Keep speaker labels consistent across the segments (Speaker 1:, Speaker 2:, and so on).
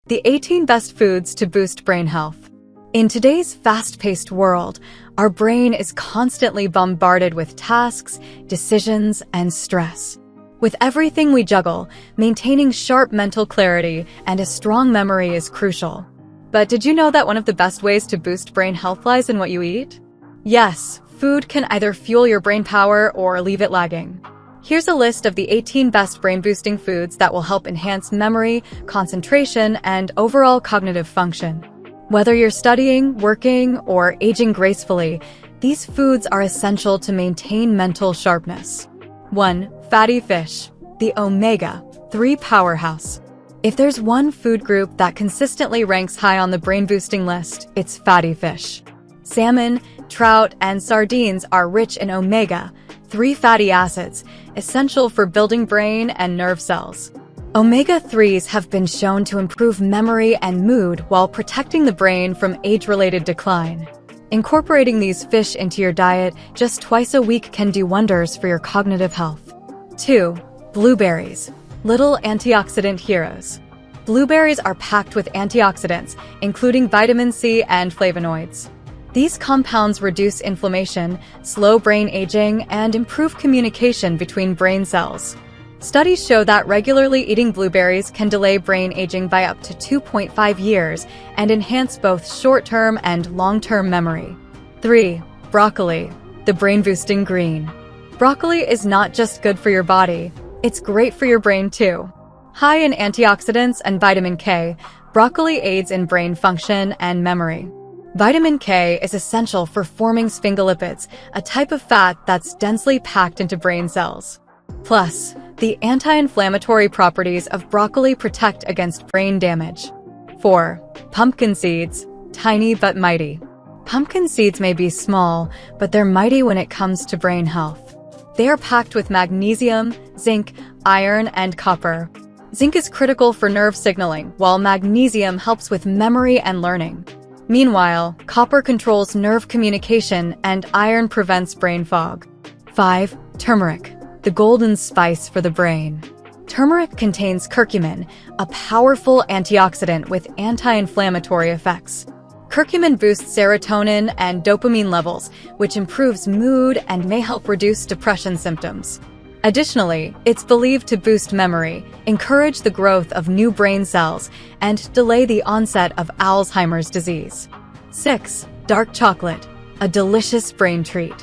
Speaker 1: The 18 best foods to boost brain health. In today's fast-paced world, our brain is constantly bombarded with tasks, decisions, and stress. With everything we juggle, maintaining sharp mental clarity and a strong memory is crucial. But did you know that one of the best ways to boost brain health lies in what you eat? Yes, food can either fuel your brain power or leave it lagging. Here's a list of the 18 best brain-boosting foods that will help enhance memory, concentration, and overall cognitive function. Whether you're studying, working, or aging gracefully, these foods are essential to maintain mental sharpness. 1. Fatty fish, the omega-3 powerhouse. If there's one food group that consistently ranks high on the brain-boosting list, it's fatty fish. Salmon, trout, and sardines are rich in omega-3 fatty acids, essential for building brain and nerve cells. Omega-3s have been shown to improve memory and mood while protecting the brain from age-related decline. Incorporating these fish into your diet just twice a week can do wonders for your cognitive health. 2. Blueberries, little antioxidant heroes. Blueberries are packed with antioxidants, including vitamin C and flavonoids. These compounds reduce inflammation, slow brain aging, and improve communication between brain cells. Studies show that regularly eating blueberries can delay brain aging by up to 2.5 years and enhance both short-term and long-term memory. 3. Broccoli, the brain-boosting green. Broccoli is not just good for your body, it's great for your brain too. High in antioxidants and vitamin K, broccoli aids in brain function and memory. Vitamin K is essential for forming sphingolipids, a type of fat that's densely packed into brain cells. Plus, the anti-inflammatory properties of broccoli protect against brain damage. 4. Pumpkin seeds, tiny but mighty. Pumpkin seeds may be small, but they're mighty when it comes to brain health. They are packed with magnesium, zinc, iron, and copper. Zinc is critical for nerve signaling, while magnesium helps with memory and learning. Meanwhile, copper controls nerve communication and iron prevents brain fog. 5. Turmeric, the golden spice for the brain. Turmeric contains curcumin, a powerful antioxidant with anti-inflammatory effects. Curcumin boosts serotonin and dopamine levels, which improves mood and may help reduce depression symptoms. Additionally, it's believed to boost memory, encourage the growth of new brain cells, and delay the onset of Alzheimer's disease. 6. Dark chocolate, a delicious brain treat.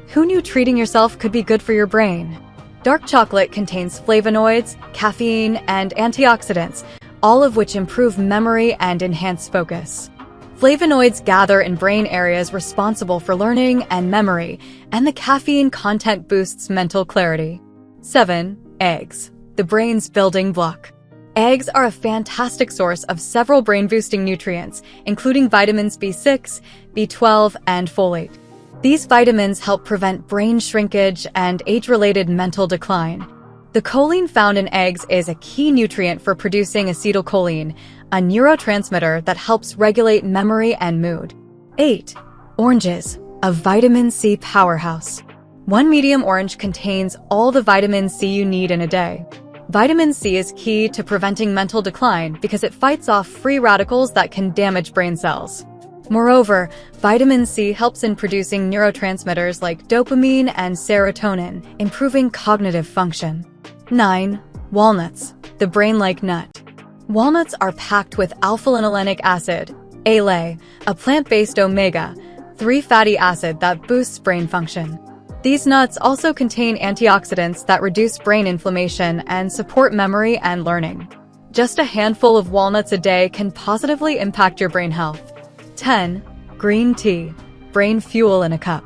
Speaker 1: Who knew treating yourself could be good for your brain? Dark chocolate contains flavonoids, caffeine, and antioxidants, all of which improve memory and enhance focus. Flavonoids gather in brain areas responsible for learning and memory, and the caffeine content boosts mental clarity. 7. Eggs, the brain's building block. Eggs are a fantastic source of several brain-boosting nutrients, including vitamins B6, B12, and folate. These vitamins help prevent brain shrinkage and age-related mental decline. The choline found in eggs is a key nutrient for producing acetylcholine, a neurotransmitter that helps regulate memory and mood. 8. Oranges, a vitamin C powerhouse. One medium orange contains all the vitamin C you need in a day. Vitamin C is key to preventing mental decline because it fights off free radicals that can damage brain cells. Moreover, vitamin C helps in producing neurotransmitters like dopamine and serotonin, improving cognitive function. 9. Walnuts, the brain-like nut. Walnuts are packed with alpha-linolenic acid, ALA, a plant-based omega-3 fatty acid that boosts brain function. These nuts also contain antioxidants that reduce brain inflammation and support memory and learning. Just a handful of walnuts a day can positively impact your brain health. 10. Green tea, brain fuel in a cup.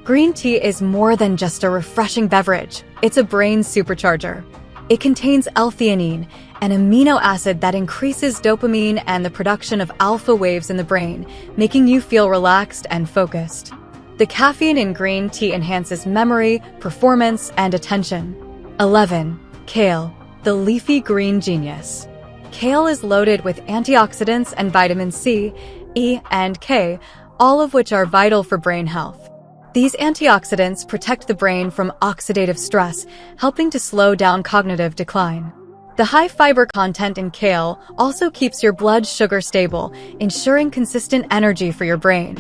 Speaker 1: Green tea is more than just a refreshing beverage, it's a brain supercharger. It contains L-theanine, an amino acid that increases dopamine and the production of alpha waves in the brain, making you feel relaxed and focused. The caffeine in green tea enhances memory, performance, and attention. 11. Kale, the leafy green genius. Kale is loaded with antioxidants and vitamin C, E, and K, all of which are vital for brain health. These antioxidants protect the brain from oxidative stress, helping to slow down cognitive decline. The high fiber content in kale also keeps your blood sugar stable, ensuring consistent energy for your brain.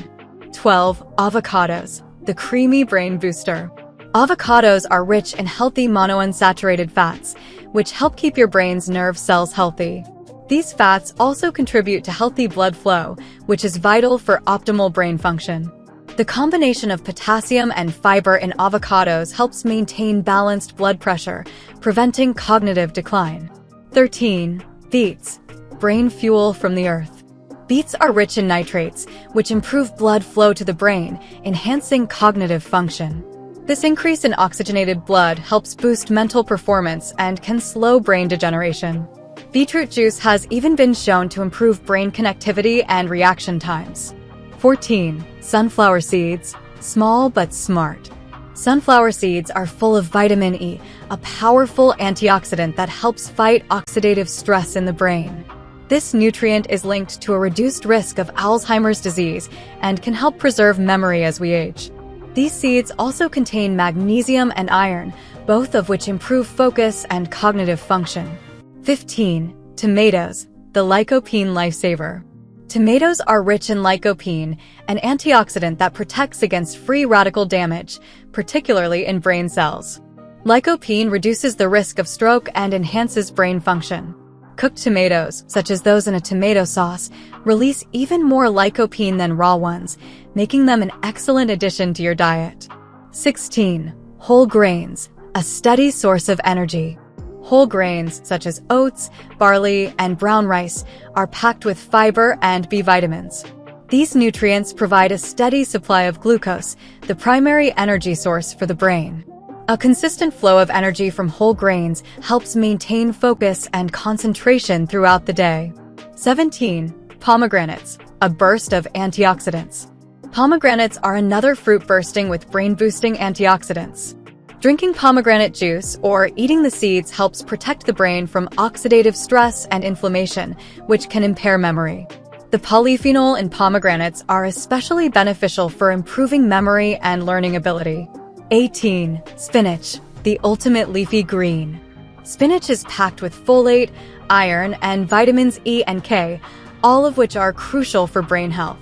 Speaker 1: 12. Avocados, the creamy brain booster. Avocados are rich in healthy monounsaturated fats, which help keep your brain's nerve cells healthy. These fats also contribute to healthy blood flow, which is vital for optimal brain function. The combination of potassium and fiber in avocados helps maintain balanced blood pressure, preventing cognitive decline. 13. Beets, brain fuel from the earth. Beets are rich in nitrates, which improve blood flow to the brain, enhancing cognitive function. This increase in oxygenated blood helps boost mental performance and can slow brain degeneration. Beetroot juice has even been shown to improve brain connectivity and reaction times. 14. Sunflower seeds, small but smart. Sunflower seeds are full of vitamin E, a powerful antioxidant that helps fight oxidative stress in the brain. This nutrient is linked to a reduced risk of Alzheimer's disease and can help preserve memory as we age. These seeds also contain magnesium and iron, both of which improve focus and cognitive function. 15. Tomatoes, the lycopene lifesaver. Tomatoes are rich in lycopene, an antioxidant that protects against free radical damage, particularly in brain cells. Lycopene reduces the risk of stroke and enhances brain function. Cooked tomatoes, such as those in a tomato sauce, release even more lycopene than raw ones, making them an excellent addition to your diet. 16. Whole grains, a steady source of energy. Whole grains, such as oats, barley, and brown rice, are packed with fiber and B vitamins. These nutrients provide a steady supply of glucose, the primary energy source for the brain. A consistent flow of energy from whole grains helps maintain focus and concentration throughout the day. 17. Pomegranates, a burst of antioxidants. Pomegranates are another fruit bursting with brain-boosting antioxidants. Drinking pomegranate juice or eating the seeds helps protect the brain from oxidative stress and inflammation, which can impair memory. The polyphenol in pomegranates are especially beneficial for improving memory and learning ability. 18. Spinach, the ultimate leafy green. Spinach is packed with folate, iron, and vitamins E and K, all of which are crucial for brain health.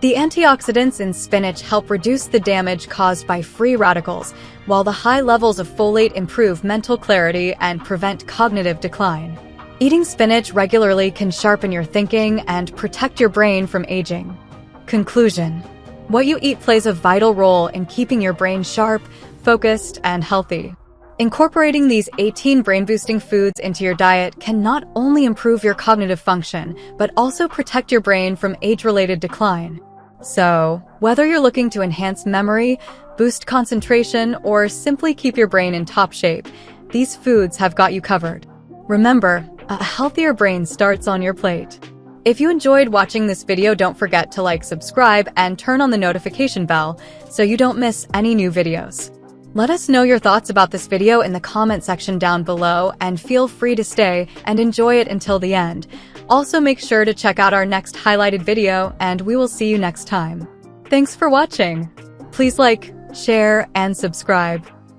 Speaker 1: The antioxidants in spinach help reduce the damage caused by free radicals, while the high levels of folate improve mental clarity and prevent cognitive decline. Eating spinach regularly can sharpen your thinking and protect your brain from aging. Conclusion: what you eat plays a vital role in keeping your brain sharp, focused, and healthy. Incorporating these 18 brain-boosting foods into your diet can not only improve your cognitive function, but also protect your brain from age-related decline. So, whether you're looking to enhance memory, boost concentration, or simply keep your brain in top shape, these foods have got you covered. Remember, a healthier brain starts on your plate. If you enjoyed watching this video, don't forget to like, subscribe, and turn on the notification bell so you don't miss any new videos. Let us know your thoughts about this video in the comment section down below, and feel free to stay and enjoy it until the end. Also, make sure to check out our next highlighted video, and we will see you next time. Thanks for watching. Please like, share, and subscribe.